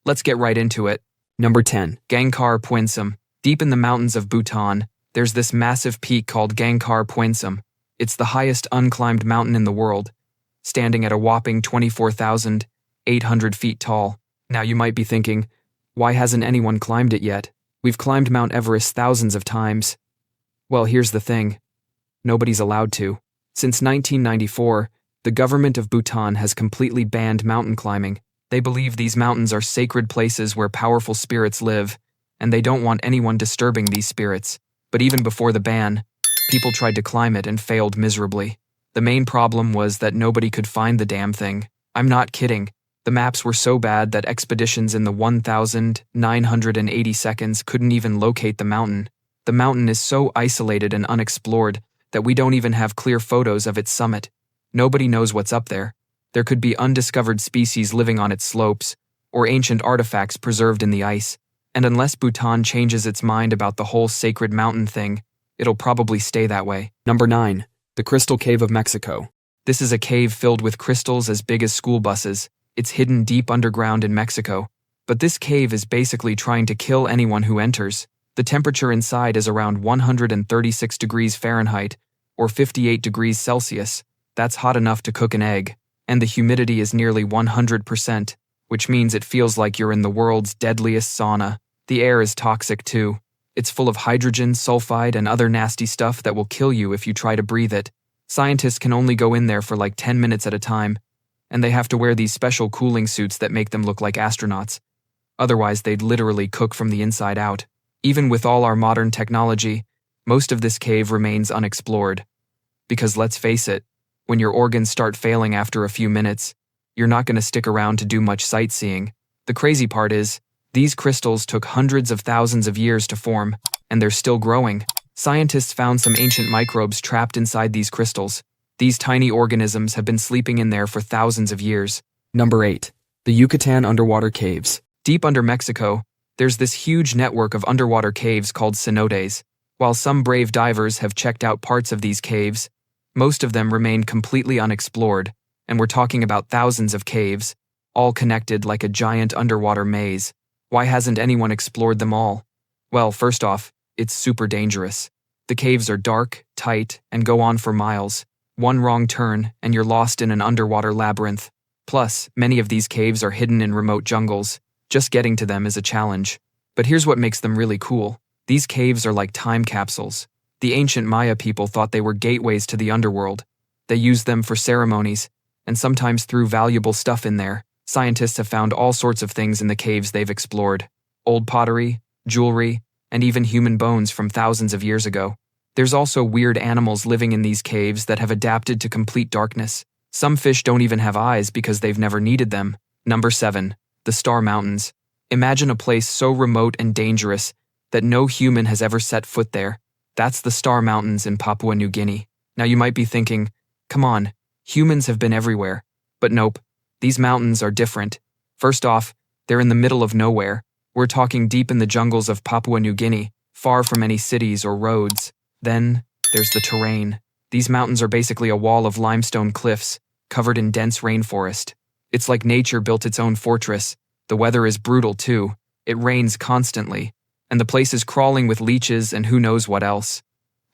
Let's get right into it. Number 10. Gangkar Puinsum. Deep in the mountains of Bhutan, there's this massive peak called Gangkar Puinsum. It's the highest unclimbed mountain in the world, standing at a whopping 24,800 feet tall. Now you might be thinking, why hasn't anyone climbed it yet? We've climbed Mount Everest thousands of times. Well, here's the thing. Nobody's allowed to. Since 1994, the government of Bhutan has completely banned mountain climbing. They believe these mountains are sacred places where powerful spirits live, and they don't want anyone disturbing these spirits. But even before the ban, people tried to climb it and failed miserably. The main problem was that nobody could find the damn thing. I'm not kidding. The maps were so bad that expeditions in the 1,980 seconds couldn't even locate the mountain. The mountain is so isolated and unexplored that we don't even have clear photos of its summit. Nobody knows what's up there. There could be undiscovered species living on its slopes, or ancient artifacts preserved in the ice. And unless Bhutan changes its mind about the whole sacred mountain thing, it'll probably stay that way. Number 9. The Crystal Cave of Mexico. This is a cave filled with crystals as big as school buses. It's hidden deep underground in Mexico. But this cave is basically trying to kill anyone who enters. The temperature inside is around 136 degrees Fahrenheit, or 58 degrees Celsius. That's hot enough to cook an egg. And the humidity is nearly 100%, which means it feels like you're in the world's deadliest sauna. The air is toxic too. It's full of hydrogen, sulfide, and other nasty stuff that will kill you if you try to breathe it. Scientists can only go in there for like 10 minutes at a time, and they have to wear these special cooling suits that make them look like astronauts. Otherwise, they'd literally cook from the inside out. Even with all our modern technology, most of this cave remains unexplored. Because let's face it, when your organs start failing after a few minutes, you're not going to stick around to do much sightseeing. The crazy part is, these crystals took hundreds of thousands of years to form, and they're still growing. Scientists found some ancient microbes trapped inside these crystals. These tiny organisms have been sleeping in there for thousands of years. Number 8. The Yucatán Underwater Caves. Deep under Mexico, there's this huge network of underwater caves called cenotes. While some brave divers have checked out parts of these caves, most of them remain completely unexplored, and we're talking about thousands of caves, all connected like a giant underwater maze. Why hasn't anyone explored them all? Well, first off, it's super dangerous. The caves are dark, tight, and go on for miles. One wrong turn, and you're lost in an underwater labyrinth. Plus, many of these caves are hidden in remote jungles. Just getting to them is a challenge. But here's what makes them really cool. These caves are like time capsules. The ancient Maya people thought they were gateways to the underworld. They used them for ceremonies, and sometimes threw valuable stuff in there. Scientists have found all sorts of things in the caves they've explored. Old pottery, jewelry, and even human bones from thousands of years ago. There's also weird animals living in these caves that have adapted to complete darkness. Some fish don't even have eyes because they've never needed them. Number 7. The Star Mountains. Imagine a place so remote and dangerous that no human has ever set foot there. That's the Star Mountains in Papua New Guinea. Now you might be thinking, come on, humans have been everywhere. But nope, these mountains are different. First off, they're in the middle of nowhere. We're talking deep in the jungles of Papua New Guinea, far from any cities or roads. Then, there's the terrain. These mountains are basically a wall of limestone cliffs, covered in dense rainforest. It's like nature built its own fortress. The weather is brutal too. It rains constantly, and the place is crawling with leeches and who knows what else.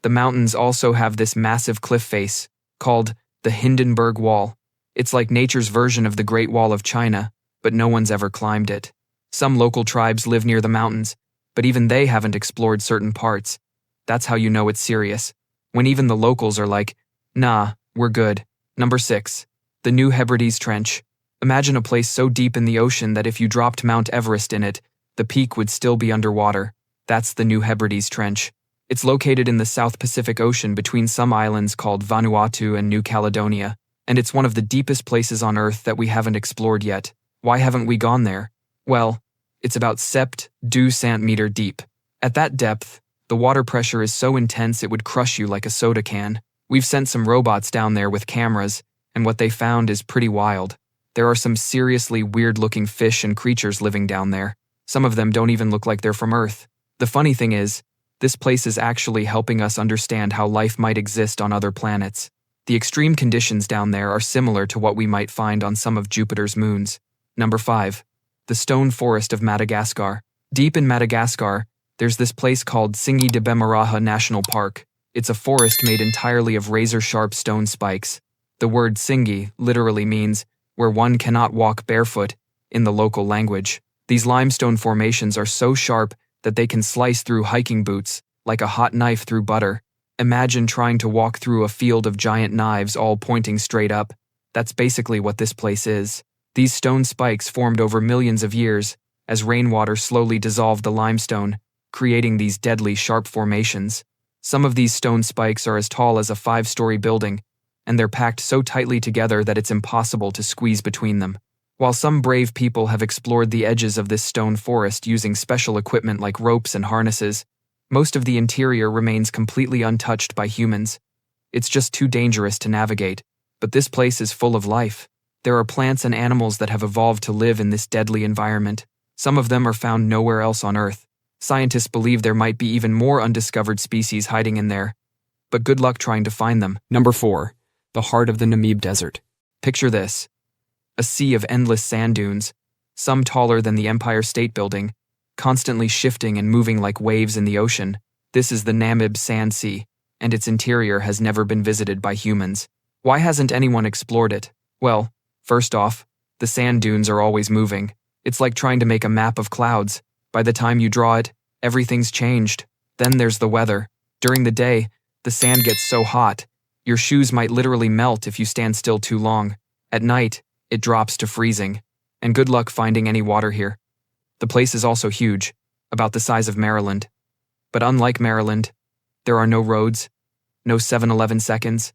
The mountains also have this massive cliff face, called the Hindenburg Wall. It's like nature's version of the Great Wall of China, but no one's ever climbed it. Some local tribes live near the mountains, but even they haven't explored certain parts. That's how you know it's serious, when even the locals are like, nah, we're good. Number 6. The New Hebrides Trench. Imagine a place so deep in the ocean that if you dropped Mount Everest in it, the peak would still be underwater. That's the New Hebrides Trench. It's located in the South Pacific Ocean between some islands called Vanuatu and New Caledonia, and it's one of the deepest places on Earth that we haven't explored yet. Why haven't we gone there? Well, it's about 72 centimeter deep. At that depth, the water pressure is so intense it would crush you like a soda can. We've sent some robots down there with cameras, and what they found is pretty wild. There are some seriously weird-looking fish and creatures living down there. Some of them don't even look like they're from Earth. The funny thing is, this place is actually helping us understand how life might exist on other planets. The extreme conditions down there are similar to what we might find on some of Jupiter's moons. Number 5. The the stone forest of Madagascar. Deep in Madagascar, there's this place called Tsingy de Bemaraha National Park. It's a forest made entirely of razor-sharp stone spikes. The word Tsingy literally means where one cannot walk barefoot in the local language. These limestone formations are so sharp that they can slice through hiking boots like a hot knife through butter. Imagine trying to walk through a field of giant knives all pointing straight up. That's basically what this place is. These stone spikes formed over millions of years as rainwater slowly dissolved the limestone, creating these deadly sharp formations. Some of these stone spikes are as tall as a 5-story building, and they're packed so tightly together that it's impossible to squeeze between them. While some brave people have explored the edges of this stone forest using special equipment like ropes and harnesses, most of the interior remains completely untouched by humans. It's just too dangerous to navigate, but this place is full of life. There are plants and animals that have evolved to live in this deadly environment. Some of them are found nowhere else on Earth. Scientists believe there might be even more undiscovered species hiding in there, but good luck trying to find them. Number 4. The heart of the Namib Desert. Picture this. A sea of endless sand dunes, some taller than the Empire State Building, constantly shifting and moving like waves in the ocean. This is the Namib Sand Sea, and its interior has never been visited by humans. Why hasn't anyone explored it? Well, first off, the sand dunes are always moving. It's like trying to make a map of clouds. By the time you draw it, everything's changed. Then there's the weather. During the day, the sand gets so hot, your shoes might literally melt if you stand still too long. At night, it drops to freezing. And good luck finding any water here. The place is also huge, about the size of Maryland. But unlike Maryland, there are no roads, no 7-Eleven seconds,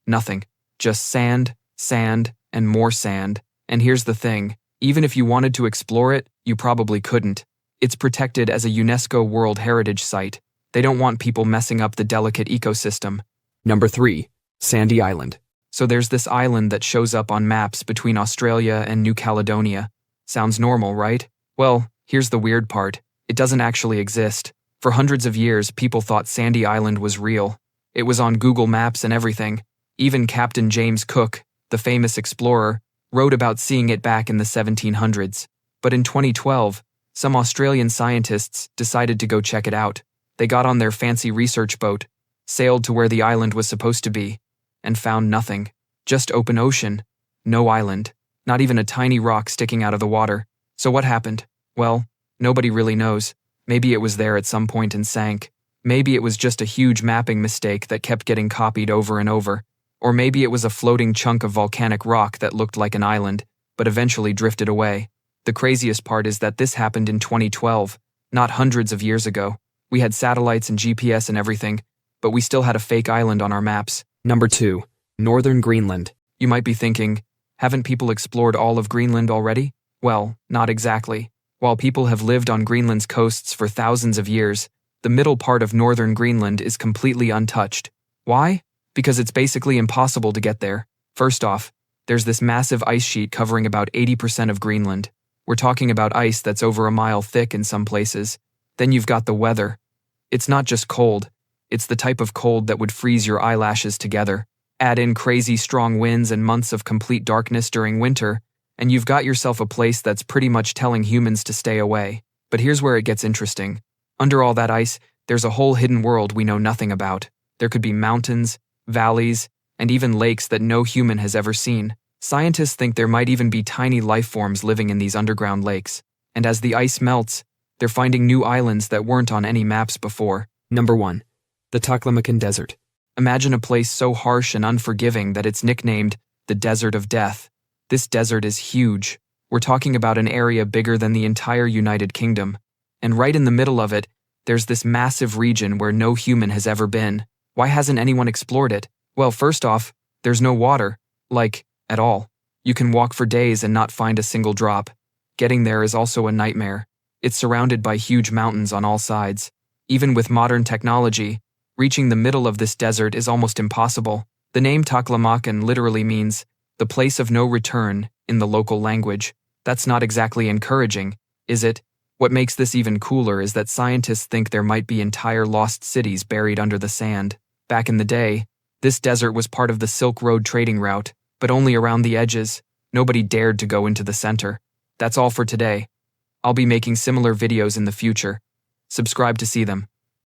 nothing. Just sand, sand, and more sand. And here's the thing, even if you wanted to explore it, you probably couldn't. It's protected as a UNESCO World Heritage Site. They don't want people messing up the delicate ecosystem. Number 3. Sandy Island. So there's this island that shows up on maps between Australia and New Caledonia. Sounds normal, right? Well, here's the weird part. It doesn't actually exist. For hundreds of years, people thought Sandy Island was real. It was on Google Maps and everything. Even Captain James Cook, the famous explorer, wrote about seeing it back in the 1700s. But in 2012, some Australian scientists decided to go check it out. They got on their fancy research boat, sailed to where the island was supposed to be, and found nothing. Just open ocean. No island. Not even a tiny rock sticking out of the water. So what happened? Well, nobody really knows. Maybe it was there at some point and sank. Maybe it was just a huge mapping mistake that kept getting copied over and over. Or maybe it was a floating chunk of volcanic rock that looked like an island, but eventually drifted away. The craziest part is that this happened in 2012, not hundreds of years ago. We had satellites and GPS and everything, but we still had a fake island on our maps. Number 2. Northern Greenland. You might be thinking, haven't people explored all of Greenland already? Well, not exactly. While people have lived on Greenland's coasts for thousands of years, the middle part of northern Greenland is completely untouched. Why? Because it's basically impossible to get there. First off, there's this massive ice sheet covering about 80% of Greenland. We're talking about ice that's over a mile thick in some places. Then you've got the weather. It's not just cold. It's the type of cold that would freeze your eyelashes together. Add in crazy strong winds and months of complete darkness during winter, and you've got yourself a place that's pretty much telling humans to stay away. But here's where it gets interesting. Under all that ice, there's a whole hidden world we know nothing about. There could be mountains, valleys, and even lakes that no human has ever seen. Scientists think there might even be tiny life forms living in these underground lakes. And as the ice melts, they're finding new islands that weren't on any maps before. Number 1. The Taklamakan Desert. Imagine a place so harsh and unforgiving that it's nicknamed the Desert of Death. This desert is huge. We're talking about an area bigger than the entire United Kingdom. And right in the middle of it, there's this massive region where no human has ever been. Why hasn't anyone explored it? Well, first off, there's no water. Like, at all. You can walk for days and not find a single drop. Getting there is also a nightmare. It's surrounded by huge mountains on all sides. Even with modern technology, reaching the middle of this desert is almost impossible. The name Taklamakan literally means the place of no return in the local language. That's not exactly encouraging, is it? What makes this even cooler is that scientists think there might be entire lost cities buried under the sand. Back in the day, this desert was part of the Silk Road trading route, but only around the edges. Nobody dared to go into the center. That's all for today. I'll be making similar videos in the future. Subscribe to see them.